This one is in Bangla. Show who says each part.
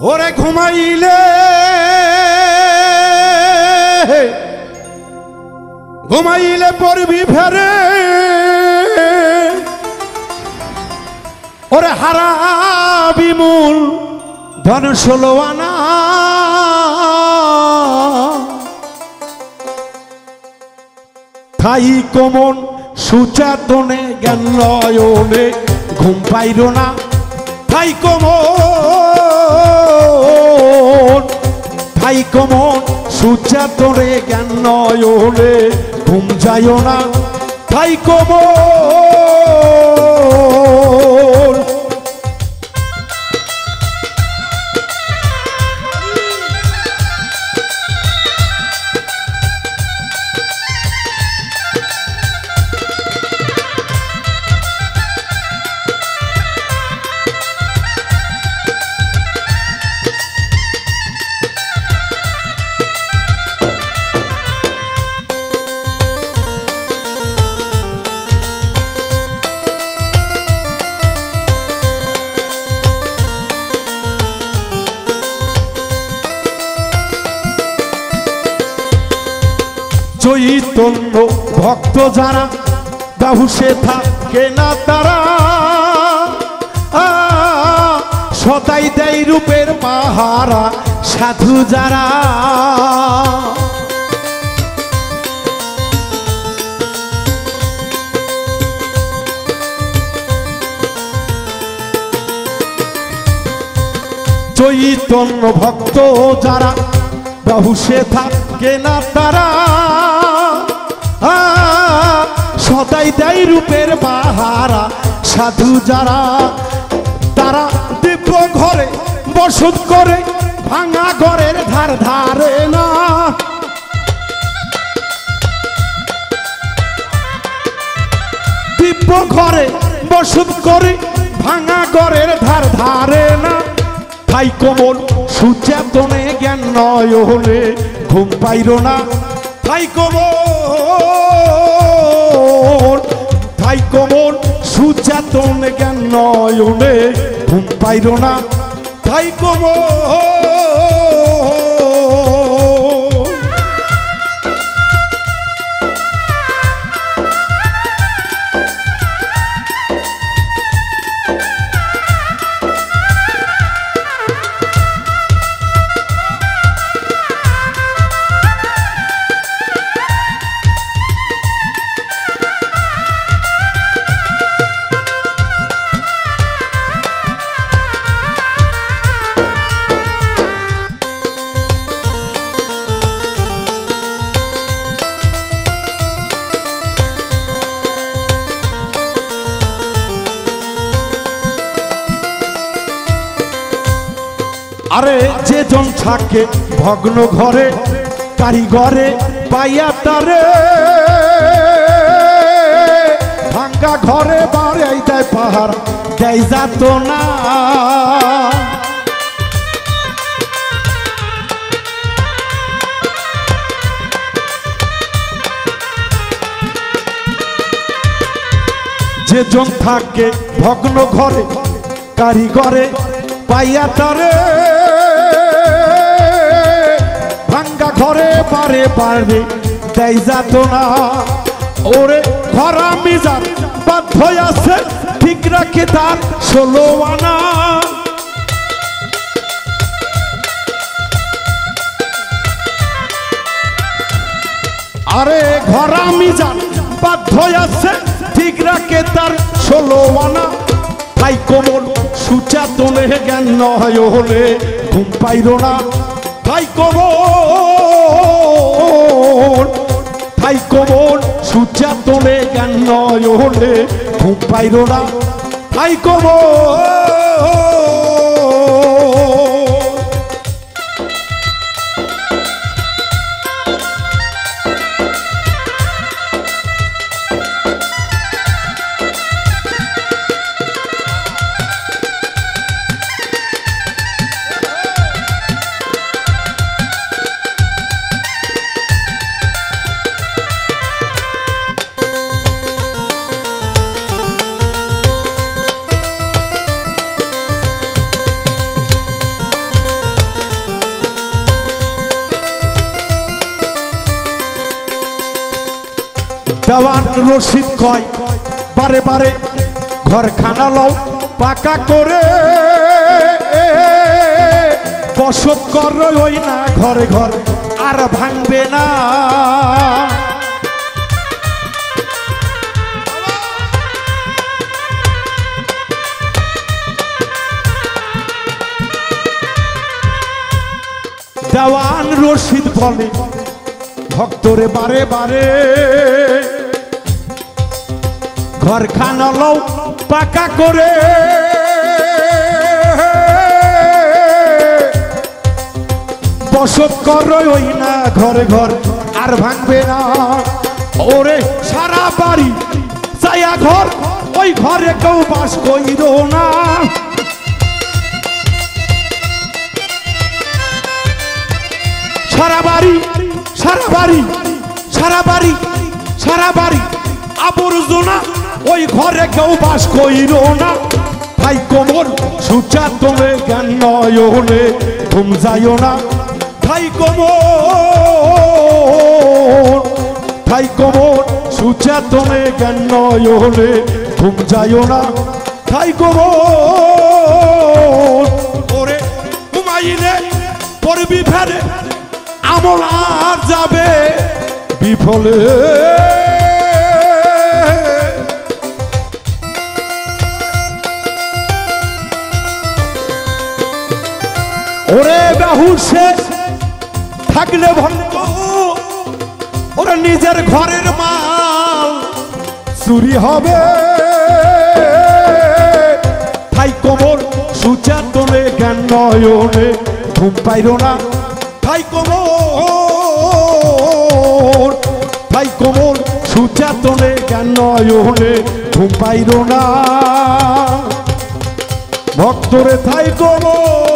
Speaker 1: ওরে ঘুমাইলে ঘুমাইলে পড়বি ফেরে ওরে হারাবি মূল ধন 16 আনা থাই কমন সুচাতনে জ্ঞান নয়নে ঘুম পাইল না থাই কমন সুচাতনে জ্ঞান নয়নে ঘুম যায় না থাই কমন চৈতন্য ভক্ত যারা বাহুসে থাকে না তারা সদাই দেয় রূপের পাহারা সাধু যারা চৈতন্য ভক্ত যারা বাহুসে থাকে না তারা সদাই দেয় রূপের পাহারা সাধু যারা তারা দিব্য ঘরে বসত করে ভাঙা ঘরের ধার ধারে না দিব্য ঘরে বসত করে ভাঙা ঘরের ধার ধারে না তাই কোমল সুচেতনে জ্ঞান নয়নে ঘুম পাইল না তাই কোমল সুচেতনে জ্ঞান নয়নে ঘুম পাইল না তাই কোমল আরে যে জন থাকে ভগ্ন ঘরে কারিগরে পাইয়া তারে ভাঙ্গা ঘরে বাড়াই দেয় পাহাড় দেয় যাত না যে জন থাকে ভগ্ন ঘরে কারিগরে পাইয়া তারে ভাঙ্গা ঘরে পারে পারে দেয় যাত না ওরে খরা মিজান বাধ্য আছে ঠিক রাখে তার 16 আনা আরে ঘরা মিজান বাধ্য আছে ঠিক রাখে তার 16 আনা তাই কোমল সুচেতনে জ্ঞান নয়নে ঘুম পাইল না তাই কোমল সুচেতনে জ্ঞান নয়নে ঘুম পাইল না তাই কোমল দেওয়ান রশিদ কয় বারে বারে ঘর খানা লও পাকা করে বসত কর ওই না ঘরে ঘর আর ভাঙবে না দেওয়ান রশিদ বলে ভক্তরে বারে বারে ঘর খানা লও পাকা করে বসত কর ওই না ঘরে ঘর আর ভাঙবে না ওরে সারা বাড়ি ছায়া ঘর ওই ঘরে কেউ বাস কইর না সারা বাড়ি সারা বাড়ি সারা বাড়ি সারা বাড়ি আবর্জনা ওই ঘরে কেউ বাস কইর না ভাই কোমর সুচা তুমি জ্ঞান নয়নে ঘুম যাইও না ভাই কোমর সুচা তুমি জ্ঞান নয়নে ঘুম যাইও না ভাই কোমর ওরে ঘুমাইলে পড়বি ফেরে আমল আর যাবে বিফলে ওরে বেহুশে থাকলে ভক্ত ওরা নিজের ঘরের মাল চুরি হবে ভাই কোমর সুচা তোলে জ্ঞান নয়নে ঘুম পাইল না ভাই কোমর সুচা তোলে জ্ঞান নয়নে ঘুম পাইল না ভক্তরে থাই কোমর